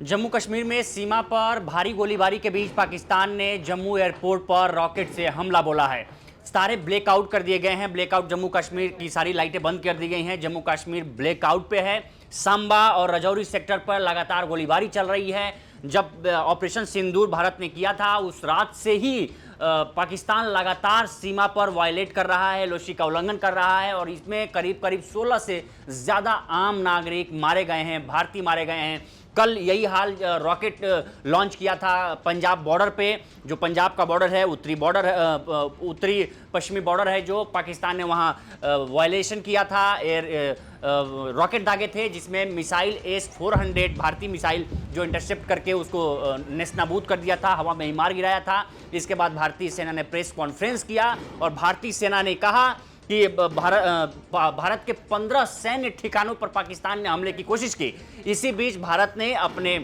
जम्मू कश्मीर में सीमा पर भारी गोलीबारी के बीच पाकिस्तान ने जम्मू एयरपोर्ट पर रॉकेट से हमला बोला है। सारे ब्लैकआउट कर दिए गए हैं। ब्लैकआउट जम्मू कश्मीर की सारी लाइटें बंद कर दी गई हैं। जम्मू कश्मीर ब्लैकआउट पे है। सांबा और रजौरी सेक्टर पर लगातार गोलीबारी चल रही है। जब ऑपरेशन सिंदूर भारत ने किया था उस रात से ही पाकिस्तान लगातार सीमा पर वायलेट कर रहा है, एलओसी का उल्लंघन कर रहा है और इसमें करीब करीब 16 से ज़्यादा आम नागरिक मारे गए हैं, भारतीय मारे गए हैं। कल यही हाल रॉकेट लॉन्च किया था पंजाब बॉर्डर पे, जो पंजाब का बॉर्डर है, उत्तरी पश्चिमी बॉर्डर है, जो पाकिस्तान ने वहाँ वायलेशन किया था। रॉकेट दागे थे जिसमें मिसाइल S-400 भारतीय मिसाइल जो इंटरसेप्ट करके उसको नेस्तनाबूद कर दिया था, हवा में ही मार गिराया था। इसके बाद भारतीय सेना ने प्रेस कॉन्फ्रेंस किया और भारतीय सेना ने कहा कि भारत के 15 सैन्य ठिकानों पर पाकिस्तान ने हमले की कोशिश की। इसी बीच भारत ने अपने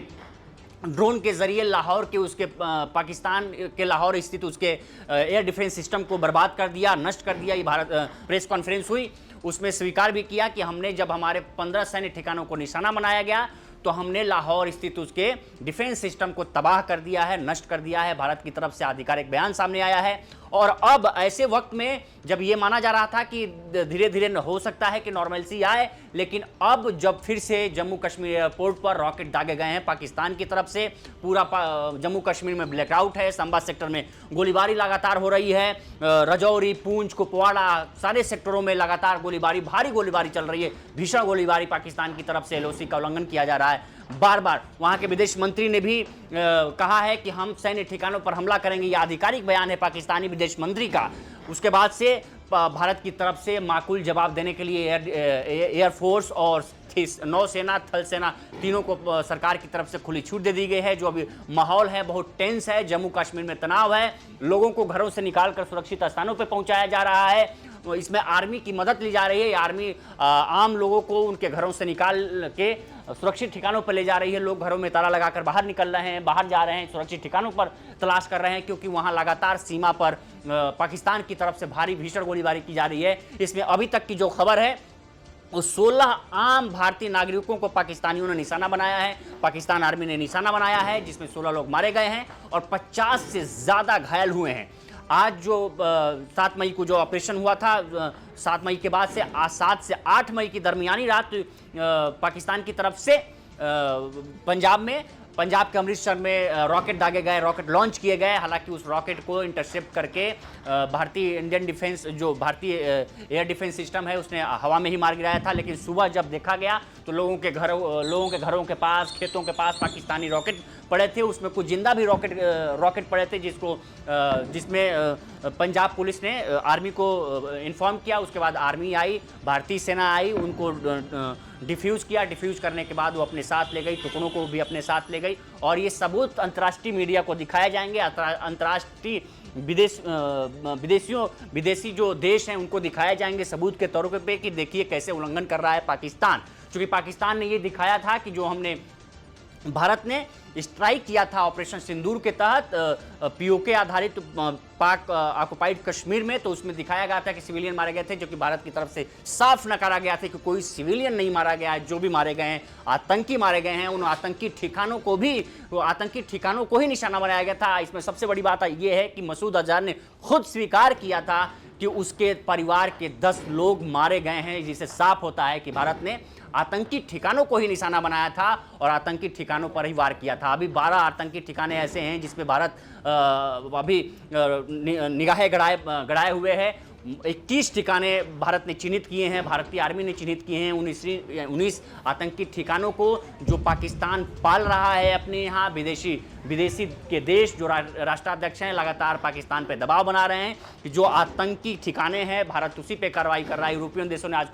ड्रोन के जरिए लाहौर के पाकिस्तान के लाहौर स्थित उसके एयर डिफेंस सिस्टम को बर्बाद कर दिया, नष्ट कर दिया। ये भारत प्रेस कॉन्फ्रेंस हुई, उसमें स्वीकार भी किया कि हमने जब हमारे 15 सैन्य ठिकानों को निशाना बनाया गया तो हमने लाहौर स्थित उसके डिफेंस सिस्टम को तबाह कर दिया है, नष्ट कर दिया है। भारत की तरफ से आधिकारिक बयान सामने आया है। और अब ऐसे वक्त में जब ये माना जा रहा था कि धीरे धीरे हो सकता है कि नॉर्मलसी आए, लेकिन अब जब फिर से जम्मू कश्मीर एयरपोर्ट पर रॉकेट दागे गए हैं पाकिस्तान की तरफ से, पूरा जम्मू कश्मीर में ब्लैकआउट है। सांबा सेक्टर में गोलीबारी लगातार हो रही है। रजौरी, पूंछ, कुपवाड़ा सारे सेक्टरों में लगातार गोलीबारी, भारी गोलीबारी चल रही है। भीषण गोलीबारी पाकिस्तान की तरफ से एलओसी का उल्लंघन किया जा रहा है बार बार। वहां के विदेश मंत्री ने भी कहा है कि हम सैन्य ठिकानों पर हमला करेंगे। यह आधिकारिक बयान है पाकिस्तानी विदेश मंत्री का। उसके बाद से भारत की तरफ से माकूल जवाब देने के लिए एयरफोर्स और नौसेना, थल सेना तीनों को सरकार की तरफ से खुली छूट दे दी गई है। जो अभी माहौल है बहुत टेंस है, जम्मू कश्मीर में तनाव है। लोगों को घरों से निकालकर सुरक्षित स्थानों पर पहुंचाया जा रहा है। इसमें आर्मी की मदद ली जा रही है। आर्मी आम लोगों को उनके घरों से निकाल के सुरक्षित ठिकानों पर ले जा रही है। लोग घरों में ताला लगाकर बाहर निकल रहे हैं, बाहर जा रहे हैं, सुरक्षित ठिकानों पर तलाश कर रहे हैं, क्योंकि वहां लगातार सीमा पर पाकिस्तान की तरफ से भारी भीषण गोलीबारी की जा रही है। इसमें अभी तक की जो खबर है उस 16 आम भारतीय नागरिकों को पाकिस्तानियों ने निशाना बनाया है, पाकिस्तान आर्मी ने निशाना बनाया है, जिसमें 16 लोग मारे गए हैं और 50 से ज़्यादा घायल हुए हैं। आज जो 7 मई को जो ऑपरेशन हुआ था, 7 मई के बाद से 7 से 8 मई की दरमियानी रात पाकिस्तान की तरफ से पंजाब के अमृतसर में रॉकेट दागे गए, रॉकेट लॉन्च किए गए। हालांकि उस रॉकेट को इंटरसेप्ट करके भारतीय एयर डिफेंस सिस्टम है उसने हवा में ही मार गिराया था। लेकिन सुबह जब देखा गया तो लोगों के घरों के पास, खेतों के पास पाकिस्तानी रॉकेट पड़े थे। उसमें कुछ जिंदा भी रॉकेट पड़े थे, जिसमें पंजाब पुलिस ने आर्मी को इन्फॉर्म किया। उसके बाद आर्मी आई, भारतीय सेना आई, उनको डिफ्यूज़ किया। डिफ्यूज़ करने के बाद वो अपने साथ ले गई, टुकड़ों को भी अपने साथ ले गई और ये सबूत अंतर्राष्ट्रीय मीडिया को दिखाए जाएंगे। अंतर्राष्ट्रीय विदेशी जो देश हैं उनको दिखाए जाएंगे सबूत के तौर पे कि देखिए कैसे उल्लंघन कर रहा है पाकिस्तान। क्योंकि पाकिस्तान ने ये दिखाया था कि जो हमने भारत ने स्ट्राइक किया था ऑपरेशन सिंदूर के तहत पीओके आधारित पाक ऑक्युपाइड कश्मीर में, तो उसमें दिखाया गया था कि सिविलियन मारे गए थे, जो कि भारत की तरफ से साफ नकारा गया था कि कोई सिविलियन नहीं मारा गया है। जो भी मारे गए हैं आतंकी मारे गए हैं। उन आतंकी ठिकानों को ही निशाना बनाया गया था। इसमें सबसे बड़ी बात यह है कि मसूद अजहर ने खुद स्वीकार किया था कि उसके परिवार के 10 लोग मारे गए हैं, जिससे साफ होता है कि भारत ने आतंकी ठिकानों को ही निशाना बनाया था और आतंकी ठिकानों पर ही वार किया था। अभी 12 आतंकी ठिकाने ऐसे हैं जिसपे भारत अभी निगाहें गड़ाए हुए हैं। 21 ठिकाने भारत ने चिन्हित किए हैं, भारतीय आर्मी ने चिन्हित किए हैं। 19 आतंकी ठिकानों को जो पाकिस्तान पाल रहा है अपने यहाँ। विदेशी के देश जो राष्ट्राध्यक्ष हैं लगातार पाकिस्तान पे दबाव बना रहे हैं कि जो आतंकी ठिकाने हैं भारत उसी पे कार्रवाई कर रहा है। यूरोपियन देशों ने आज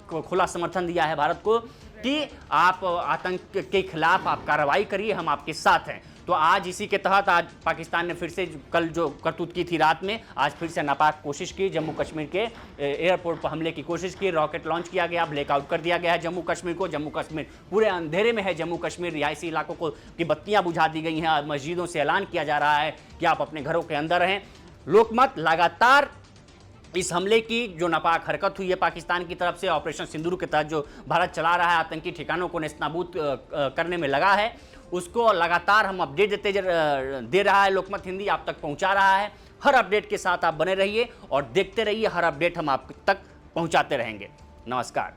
खुला समर्थन दिया है भारत को कि आप आतंक के खिलाफ आप कार्रवाई करिए, हम आपके साथ हैं। तो आज इसी के तहत आज पाकिस्तान ने फिर से कल जो करतूत की थी रात में, आज फिर से नापाक कोशिश की। जम्मू कश्मीर के एयरपोर्ट पर हमले की कोशिश की, रॉकेट लॉन्च किया गया, ब्लैकआउट कर दिया गया है जम्मू कश्मीर को। जम्मू कश्मीर पूरे अंधेरे में है। जम्मू कश्मीर रिहायशी इलाकों की बत्तियां बुझा दी गई हैं। मस्जिदों से ऐलान किया जा रहा है कि आप अपने घरों के अंदर रहें। लोकमत लगातार इस हमले की जो नापाक हरकत हुई है पाकिस्तान की तरफ से, ऑपरेशन सिंदूर के तहत जो भारत चला रहा है, आतंकी ठिकानों को नेस्तनाबूद करने में लगा है, उसको लगातार हम अपडेट दे रहा है लोकमत हिंदी, आप तक पहुंचा रहा है। हर अपडेट के साथ आप बने रहिए और देखते रहिए, हर अपडेट हम आप तक पहुंचाते रहेंगे। नमस्कार।